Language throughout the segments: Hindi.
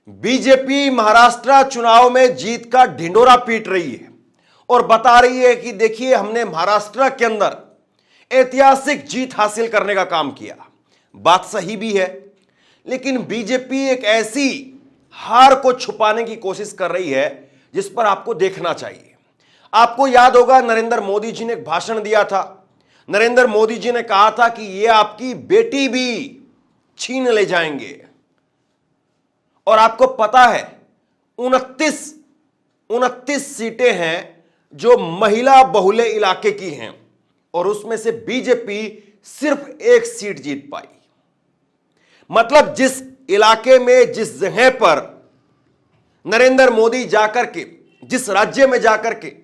बीजेपी महाराष्ट्र चुनाव में जीत का ढिंडोरा पीट रही है और बता रही है कि देखिए हमने महाराष्ट्र के अंदर ऐतिहासिक जीत हासिल करने का काम किया। बात सही भी है, लेकिन बीजेपी एक ऐसी हार को छुपाने की कोशिश कर रही है जिस पर आपको देखना चाहिए। आपको याद होगा नरेंद्र मोदी जी ने एक भाषण दिया था। नरेंद्र मोदी जी ने कहा था कि ये आपकी बेटी भी छीन ले जाएंगे। और आपको पता है 29 सीटें हैं जो महिला बहुल्य इलाके की हैं और उसमें से बीजेपी सिर्फ एक सीट जीत पाई। मतलब जिस इलाके में, जिस जगह पर नरेंद्र मोदी जाकर के, जिस राज्य में जाकर के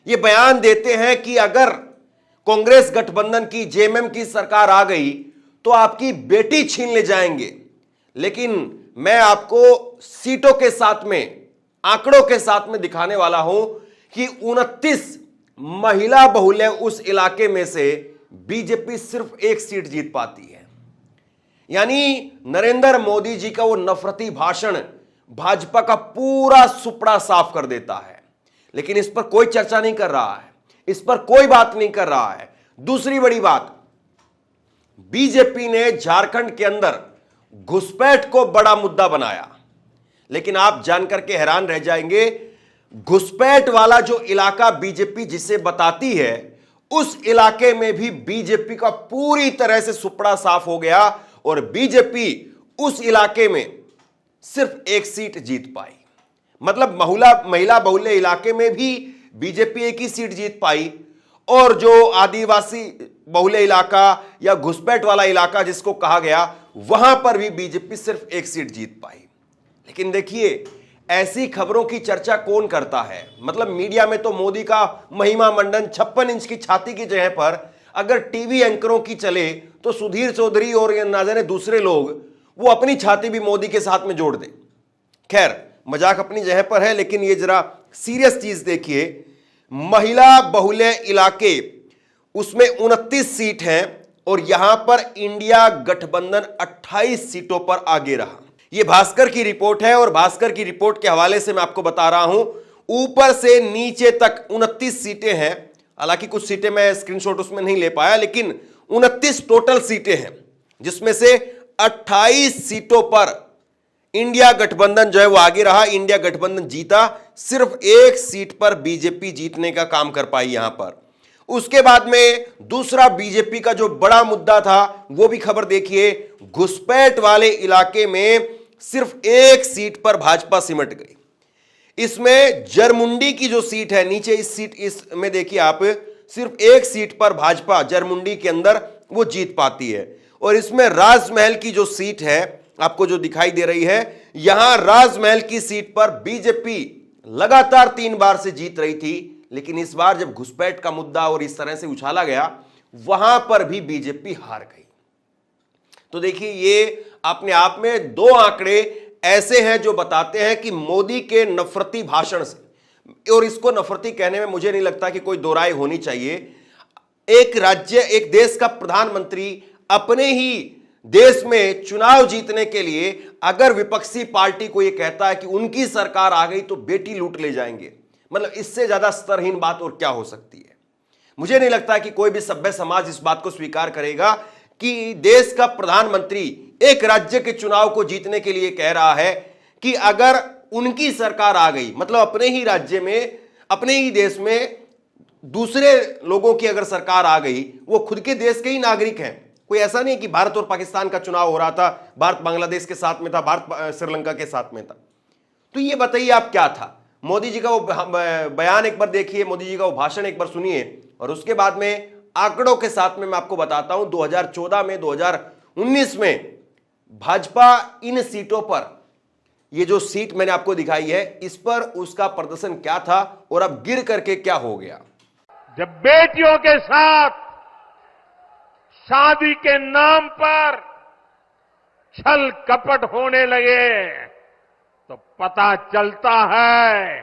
ये बयान देते हैं कि अगर कांग्रेस गठबंधन की, जेएमएम की सरकार आ गई तो आपकी बेटी छीन ले जाएंगे, लेकिन मैं आपको सीटों के साथ में, आंकड़ों के साथ में दिखाने वाला हूं कि 29 महिला बहुल्य उस इलाके में से बीजेपी सिर्फ एक सीट जीत पाती है। यानी नरेंद्र मोदी जी का वो नफरती भाषण भाजपा का पूरा सुपड़ा साफ कर देता है, लेकिन इस पर कोई चर्चा नहीं कर रहा है, इस पर कोई बात नहीं कर रहा है। दूसरी बड़ी बात, बीजेपी ने झारखंड के अंदर घुसपैठ को बड़ा मुद्दा बनाया, लेकिन आप जानकर के हैरान रह जाएंगे, घुसपैठ वाला जो इलाका बीजेपी जिसे बताती है उस इलाके में भी बीजेपी का पूरी तरह से सुपड़ा साफ हो गया और बीजेपी उस इलाके में सिर्फ एक सीट जीत पाई। मतलब महिला बहुल्य इलाके में भी बीजेपी एक ही सीट जीत पाई और जो आदिवासी बहुल्य इलाका या घुसपैठ वाला इलाका जिसको कहा गया, वहां पर भी बीजेपी सिर्फ एक सीट जीत पाई। लेकिन देखिए, ऐसी खबरों की चर्चा कौन करता है? मतलब मीडिया में तो मोदी का महिमा मंडन 56 इंच की छाती की जगह पर अगर टीवी एंकरों की चले तो सुधीर चौधरी और ना जाने दूसरे लोग वो अपनी छाती भी मोदी के साथ में जोड़ दे। खैर, मजाक अपनी जगह पर है, लेकिन ये जरा सीरियस चीज देखिए। महिला बहुल्य इलाके उसमें 29 सीट हैं और यहां पर इंडिया गठबंधन 28 सीटों पर आगे रहा। यह भास्कर की रिपोर्ट है और भास्कर की रिपोर्ट के हवाले से मैं आपको बता रहा हूं, ऊपर से नीचे तक 29 सीटें हैं। हालांकि कुछ सीटें मैं स्क्रीनशॉट उसमें नहीं ले पाया, लेकिन 29 टोटल सीटें हैं, जिसमें से 28 सीटों पर इंडिया गठबंधन जो है वो आगे रहा। इंडिया गठबंधन जीता, सिर्फ एक सीट पर बीजेपी जीतने का काम कर पाई यहां पर। उसके बाद में दूसरा बीजेपी का जो बड़ा मुद्दा था वो भी खबर देखिए, घुसपैठ वाले इलाके में सिर्फ एक सीट पर भाजपा सिमट गई। इसमें जरमुंडी की जो सीट है, नीचे इस सीट, इसमें देखिए आप, सिर्फ एक सीट पर भाजपा जरमुंडी के अंदर वो जीत पाती है। और इसमें राजमहल की जो सीट है आपको जो दिखाई दे रही है, यहां राजमहल की सीट पर बीजेपी लगातार 3 बार से जीत रही थी, लेकिन इस बार जब घुसपैठ का मुद्दा और इस तरह से उछाला गया, वहां पर भी बीजेपी हार गई। तो देखिए, ये अपने आप में दो आंकड़े ऐसे हैं जो बताते हैं कि मोदी के नफरती भाषण से, और इसको नफरती कहने में मुझे नहीं लगता कि कोई दो राय होनी चाहिए, एक राज्य, एक देश का प्रधानमंत्री अपने ही देश में चुनाव जीतने के लिए अगर विपक्षी पार्टी को यह कहता है कि उनकी सरकार आ गई तो बेटी लूट ले जाएंगे, मतलब इससे ज्यादा स्तरहीन बात और क्या हो सकती है? मुझे नहीं लगता कि कोई भी सभ्य समाज इस बात को स्वीकार करेगा कि देश का प्रधानमंत्री एक राज्य के चुनाव को जीतने के लिए कह रहा है कि अगर उनकी सरकार आ गई, मतलब अपने ही राज्य में, अपने ही देश में दूसरे लोगों की अगर सरकार आ गई, वो खुद के देश के ही नागरिक हैं। कोई ऐसा नहीं कि भारत और पाकिस्तान का चुनाव हो रहा था, भारत बांग्लादेश के साथ में था, भारत श्रीलंका के साथ में था। तो ये बताइए आप क्या था? मोदी जी का वो बयान एक बार देखिए, मोदी जी का वो भाषण एक बार सुनिए और उसके बाद में आंकड़ों के साथ में मैं आपको बताता हूं 2014 में, 2019 में भाजपा इन सीटों पर, ये जो सीट मैंने आपको दिखाई है, इस पर उसका प्रदर्शन क्या था और अब गिर करके क्या हो गया। जब बेटियों के साथ शादी के नाम पर छल कपट होने लगे तो पता चलता है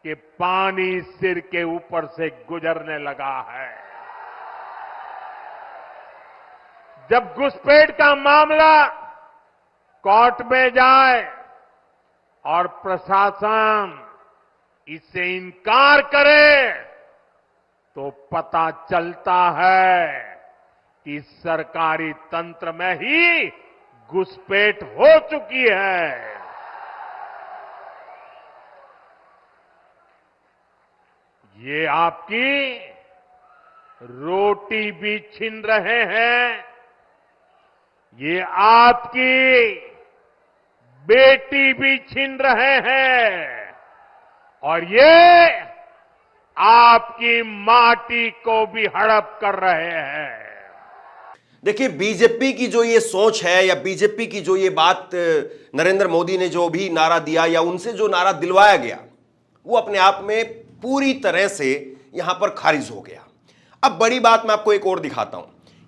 कि पानी सिर के ऊपर से गुजरने लगा है। जब घुसपैठ का मामला कोर्ट में जाए और प्रशासन इससे इनकार करे तो पता चलता है कि सरकारी तंत्र में ही घुसपैठ हो चुकी है। ये आपकी रोटी भी छीन रहे हैं, ये आपकी बेटी भी छीन रहे हैं और ये आपकी माटी को भी हड़प कर रहे हैं। देखिए, बीजेपी की जो ये सोच है या बीजेपी की जो ये बात नरेंद्र मोदी ने जो भी नारा दिया या उनसे जो नारा दिलवाया गया, वो अपने आप में पूरी तरह से यहां पर खारिज हो गया। अब बड़ी बात मैं आपको एक और दिखाता हूं।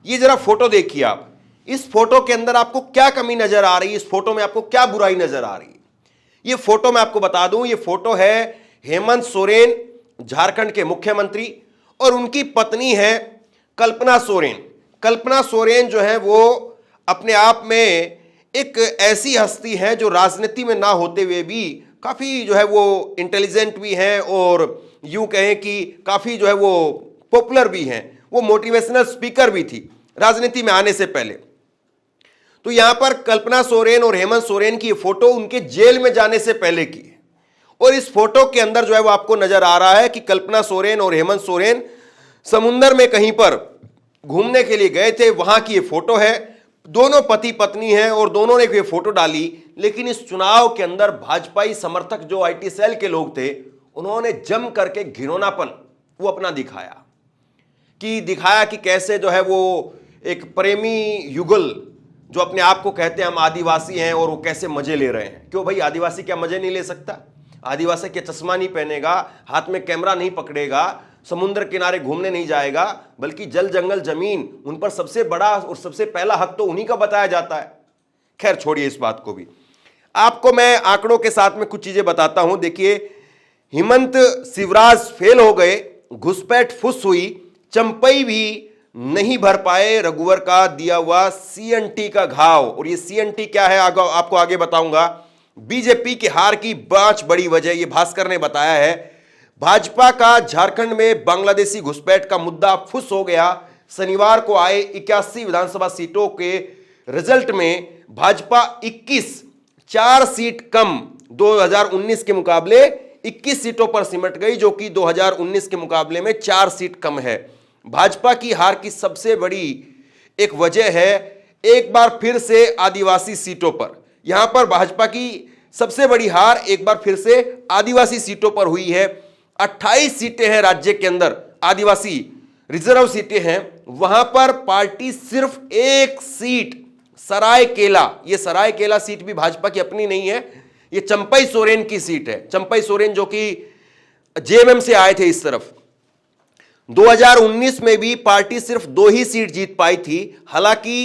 ये जरा फोटो देखिए आप। इस फोटो के अंदर आपको क्या कमी नजर आ रही है, इस फोटो में आपको क्या बुराई नजर आ रही है? ये फोटो मैं आपको बता दूं, ये फोटो है हेमंत सोरेन, झारखंड के मुख्यमंत्री, और उनकी पत्नी है कल्पना सोरेन। कल्पना सोरेन जो है वो अपने आप में एक ऐसी हस्ती है जो राजनीति में ना होते हुए भी काफी जो है वो इंटेलिजेंट भी हैं और यूं कहें कि काफी जो है वो पॉपुलर भी हैं। वो मोटिवेशनल स्पीकर भी थी राजनीति में आने से पहले। तो यहां पर कल्पना सोरेन और हेमंत सोरेन की फोटो उनके जेल में जाने से पहले की है, और इस फोटो के अंदर जो है वो आपको नजर आ रहा है कि कल्पना सोरेन और हेमंत सोरेन समुद्र में कहीं पर घूमने के लिए गए थे, वहां की ये फोटो है। दोनों पति पत्नी हैं और दोनों ने ये फोटो डाली। लेकिन इस चुनाव के अंदर भाजपाई समर्थक जो आईटी सेल के लोग थे, उन्होंने जम करके घिनौनापन वो अपना दिखाया कि कैसे जो है वो एक प्रेमी युगल जो अपने आप को कहते हैं हम आदिवासी हैं और वो कैसे मजे ले रहे हैं। क्यों भाई, आदिवासी क्या मजे नहीं ले सकता? आदिवासी क्या चश्मा नहीं पहनेगा, हाथ में कैमरा नहीं पकड़ेगा, समुद्र किनारे घूमने नहीं जाएगा, बल्कि जल जंगल जमीन उन पर सबसे बड़ा और सबसे पहला हक तो उन्हीं का बताया जाता है। खैर छोड़िए इस बात को भी। आपको मैं आंकड़ों के साथ में कुछ चीजें बताता हूं। देखिए, हेमंत शिवराज फेल हो गए, घुसपैठ फुस हुई, चंपई भी नहीं भर पाए रघुवर का दिया हुआ सीएनटी का घाव। और ये सीएनटी क्या है आपको आगे बताऊंगा। बीजेपी की हार की 5 बड़ी वजह ये भास्कर ने बताया है। भाजपा का झारखंड में बांग्लादेशी घुसपैठ का मुद्दा फुस हो गया। शनिवार को आए 81 विधानसभा सीटों के रिजल्ट में भाजपा 4 सीट कम 2019 के मुकाबले 21 सीटों पर सिमट गई, जो कि 2019 के मुकाबले में 4 सीट कम है। भाजपा की हार की सबसे बड़ी एक वजह है एक बार फिर से आदिवासी सीटों पर। यहां पर भाजपा की सबसे बड़ी हार एक बार फिर से आदिवासी सीटों पर हुई है। 28 सीटें हैं राज्य के अंदर, आदिवासी रिजर्व सीटें हैं, वहां पर पार्टी सिर्फ एक सीट सरायकेला, ये सरायकेला सीट भी भाजपा की अपनी नहीं है, ये चंपई सोरेन की सीट है। चंपई सोरेन जो कि जेएमएम से आए थे इस तरफ। 2019 में भी पार्टी सिर्फ 2 ही सीट जीत पाई थी। हालांकि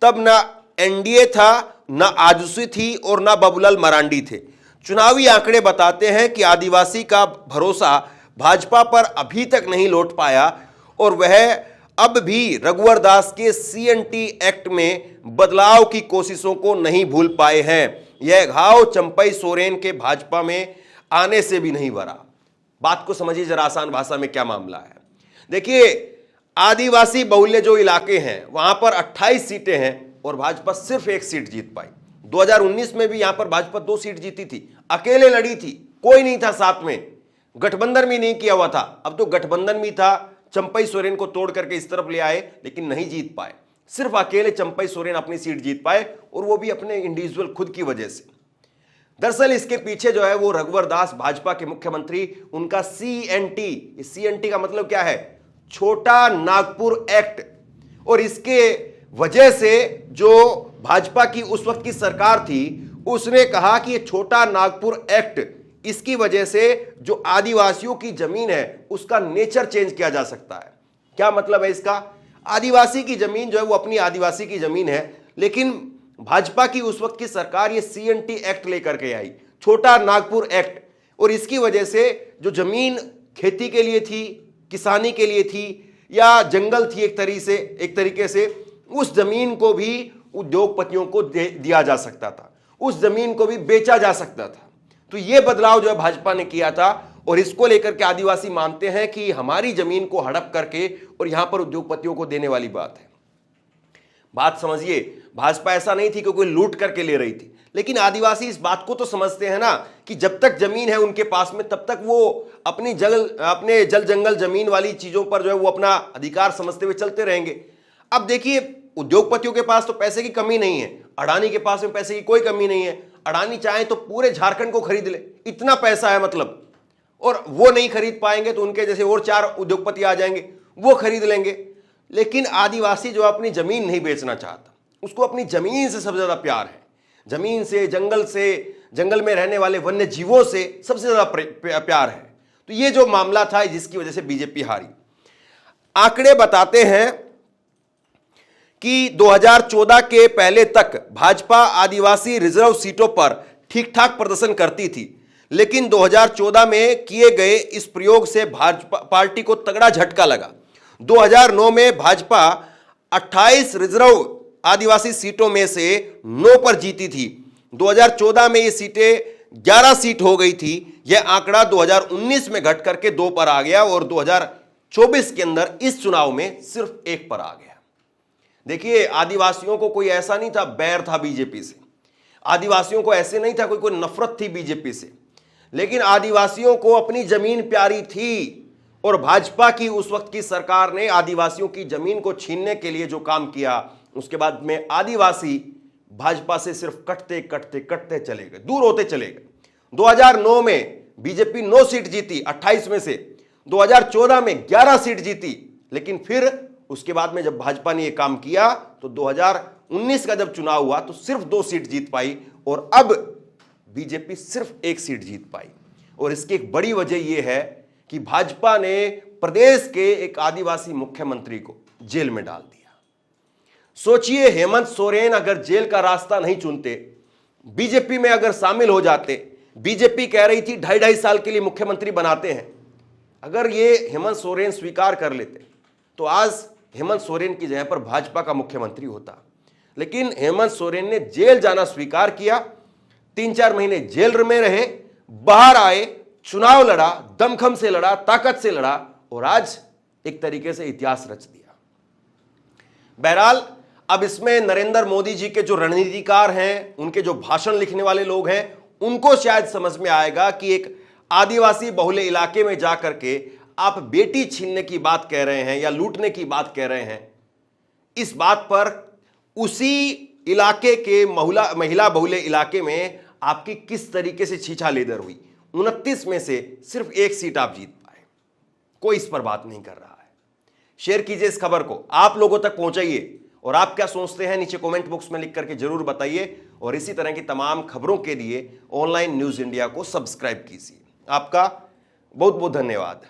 तब ना एनडीए था, ना आजसूसी थी और ना बाबूलाल मरांडी थे। चुनावी आंकड़े बताते हैं कि आदिवासी का भरोसा भाजपा पर अभी तक नहीं लौट पाया और वह अब भी रघुवर दास के सीएनटी एक्ट में बदलाव की कोशिशों को नहीं भूल पाए हैं। यह घाव चंपई सोरेन के भाजपा में आने से भी नहीं भरा। बात को समझिए जरा आसान भाषा में क्या मामला है। देखिए, आदिवासी बहुल्य जो इलाके हैं वहां पर 28 सीटें हैं और भाजपा सिर्फ 1 सीट जीत पाई। 2019 में भी यहां पर भाजपा 2 सीट जीती थी, अकेले लड़ी थी, कोई नहीं था साथ में, गठबंधन भी नहीं किया हुआ था। अब तो गठबंधन भी था, चंपई सोरेन को तोड़ करके इस तरफ ले आए, लेकिन नहीं जीत पाए। सिर्फ अकेले चंपई सोरेन अपनी सीट जीत पाए और वो भी अपने इंडिविजुअल खुद की वजह से। दरअसल इसके पीछे जो है वो रघुवर दास भाजपा के मुख्यमंत्री, उनका सीएनटी, सीएनटी का मतलब क्या है, छोटा नागपुर एक्ट, और इसके वजह से जो भाजपा की उस वक्त की सरकार थी उसने कहा कि ये छोटा नागपुर एक्ट, इसकी वजह से जो आदिवासियों की जमीन है उसका नेचर चेंज किया जा सकता है। क्या मतलब है इसका? आदिवासी की जमीन जो है वो अपनी आदिवासी की जमीन है, लेकिन भाजपा की उस वक्त की सरकार ये सीएनटी एक्ट लेकर के आई, छोटा नागपुर एक्ट, और इसकी वजह से जो जमीन खेती के लिए थी, किसानी के लिए थी या जंगल थी एक तरीके से उस जमीन को भी उद्योगपतियों को दिया जा सकता था, उस जमीन को भी बेचा जा सकता था। तो यह बदलाव जो है भाजपा ने किया था और इसको लेकर के आदिवासी मानते हैं कि हमारी जमीन को हड़प करके और यहां पर उद्योगपतियों को देने वाली बात है। बात समझिए, भाजपा ऐसा नहीं थी कि कोई लूट करके ले रही थी, लेकिन आदिवासी इस बात को तो समझते हैं ना कि जब तक जमीन है उनके पास में तब तक वो अपने जल जंगल जमीन वाली चीजों पर जो है वो अपना अधिकार समझते हुए चलते रहेंगे। अब देखिए, उद्योगपतियों के पास तो पैसे की कमी नहीं है, अडानी के पास में पैसे की कोई कमी नहीं है। अडानी चाहे तो पूरे झारखंड को खरीद ले, इतना पैसा है मतलब, और वो नहीं खरीद पाएंगे तो उनके जैसे और 4 उद्योगपति आ जाएंगे, वो खरीद लेंगे। लेकिन आदिवासी जो अपनी जमीन नहीं बेचना चाहता, उसको अपनी जमीन से सबसे ज्यादा प्यार है, जमीन से, जंगल में रहने वाले वन्य जीवों से सबसे ज्यादा प्यार है। तो ये जो मामला था जिसकी वजह से बीजेपी हारी। आंकड़े बताते हैं कि 2014 के पहले तक भाजपा आदिवासी रिजर्व सीटों पर ठीक ठाक प्रदर्शन करती थी, लेकिन 2014 में किए गए इस प्रयोग से भाजपा पार्टी को तगड़ा झटका लगा। 2009 में भाजपा 28 रिजर्व आदिवासी सीटों में से 9 पर जीती थी। 2014 में ये सीटें 11 सीट हो गई थी। यह आंकड़ा 2019 में घट करके 2 पर आ गया और 2024 के अंदर इस चुनाव में सिर्फ 1 पर आ गया। देखिए, आदिवासियों को कोई ऐसा नहीं था बैर था बीजेपी से, आदिवासियों को ऐसे नहीं था कोई नफरत थी बीजेपी से, लेकिन आदिवासियों को अपनी जमीन प्यारी थी और भाजपा की उस वक्त की सरकार ने आदिवासियों की जमीन को छीनने के लिए जो काम किया, उसके बाद में आदिवासी भाजपा से सिर्फ कटते चले गए, दूर होते चले गए। 2009 में बीजेपी 9 सीट जीती 28 में से, 2014 में 11 सीट जीती, लेकिन फिर उसके बाद में जब भाजपा ने यह काम किया तो 2019 का जब चुनाव हुआ तो सिर्फ 2 सीट जीत पाई और अब बीजेपी सिर्फ 1 सीट जीत पाई। और इसकी एक बड़ी वजह यह है कि भाजपा ने प्रदेश के एक आदिवासी मुख्यमंत्री को जेल में डाल दिया। सोचिए, हेमंत सोरेन अगर जेल का रास्ता नहीं चुनते, बीजेपी में अगर शामिल हो जाते, बीजेपी कह रही थी 2.5 साल के लिए मुख्यमंत्री बनाते हैं, अगर ये हेमंत सोरेन स्वीकार कर लेते तो आज हेमंत सोरेन की जगह पर भाजपा का मुख्यमंत्री होता। लेकिन हेमंत सोरेन ने जेल जाना स्वीकार किया, 3-4 महीने जेल में रहे, बाहर आए, चुनाव लड़ा, दमखम से लड़ा, ताकत से लड़ा और आज एक तरीके से इतिहास रच दिया। बहरहाल, अब इसमें नरेंद्र मोदी जी के जो रणनीतिकार हैं, उनके जो भाषण लिखने वाले लोग हैं, उनको शायद समझ में आएगा कि एक आदिवासी बहुल्य इलाके में जाकर के आप बेटी छीनने की बात कह रहे हैं या लूटने की बात कह रहे हैं। इस बात पर उसी इलाके के महिला बहुल्य इलाके में आपकी किस तरीके से छीछा-लेदर हुई। 29 में से सिर्फ 1 सीट आप जीत पाए, कोई इस पर बात नहीं कर रहा है। शेयर कीजिए इस खबर को, आप लोगों तक पहुंचाइए और आप क्या सोचते हैं नीचे कमेंट बॉक्स में लिख करके जरूर बताइए। और इसी तरह की तमाम खबरों के लिए ऑनलाइन न्यूज इंडिया को सब्सक्राइब कीजिए। आपका बहुत बहुत धन्यवाद।